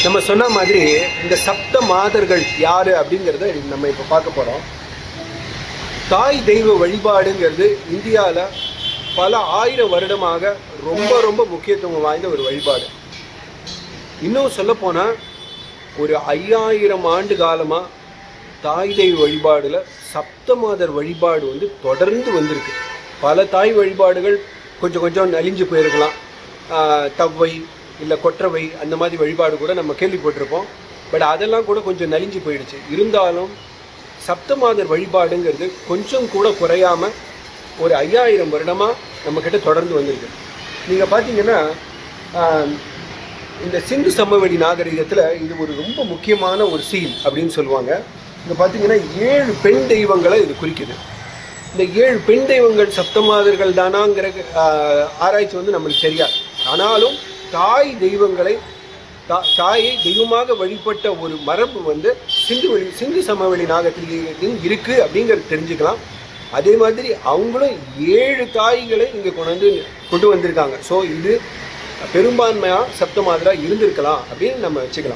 நம்ம சொன்ன மாதிரி இந்த சப்த மாதர்கள் யாரு அப்படிங்கிறத நம்ம இப்போ பார்க்க போகிறோம். தாய் தெய்வ வழிபாடுங்கிறது இந்தியாவில் பல ஆயிரம் வருடமாக ரொம்ப ரொம்ப முக்கியத்துவம் வாய்ந்த ஒரு வழிபாடு. இன்னும் சொல்லப்போனால் ஒரு 5000 ஆண்டு காலமாக தாய் தெய்வ வழிபாடில் சப்தமாதர் வழிபாடு தொடர்ந்து வந்திருக்கு. பல தாய் வழிபாடுகள் கொஞ்சம் கொஞ்சம் நலிஞ்சு போயிருக்கலாம். தவ்வை இல்லை கொற்றவை அந்த மாதிரி வழிபாடு கூட நம்ம கேள்விப்பட்டிருப்போம். பட் அதெல்லாம் கூட கொஞ்சம் நலிஞ்சு போயிடுச்சு. இருந்தாலும் சப்தமாதர் வழிபாடுங்கிறது கொஞ்சம் கூட குறையாமல் ஒரு 5000 வருடமாக நம்மக்கிட்ட தொடர்ந்து வந்திருக்கு. நீங்கள் பார்த்தீங்கன்னா இந்த சிந்து சமவெளி நாகரிகத்தில் இது ஒரு ரொம்ப முக்கியமான ஒரு சீல் அப்படின்னு சொல்லுவாங்க. இங்கே பார்த்தீங்கன்னா 7 பெண் தெய்வங்களை இது குறிக்குது. இந்த 7 பெண் தெய்வங்கள் சப்தமாதர்கள் தானாங்கிற ஆராய்ச்சி நம்மளுக்கு தெரியாது. ஆனாலும் தாய் தெய்வங்களை தாயை தெய்வமாக வழிபட்ட ஒரு மரபு சிந்து சமவெளி நாகரிகத்தில் இருக்குது அப்படிங்கிறது தெரிஞ்சுக்கலாம். அதே மாதிரி அவங்களும் 7 தாய்களை இங்கே கொண்டு வந்திருக்காங்க. ஸோ இது பெரும்பான்மையாக சப்தமாதராக இருந்திருக்கலாம் அப்படின்னு நம்ம வச்சுக்கலாம்.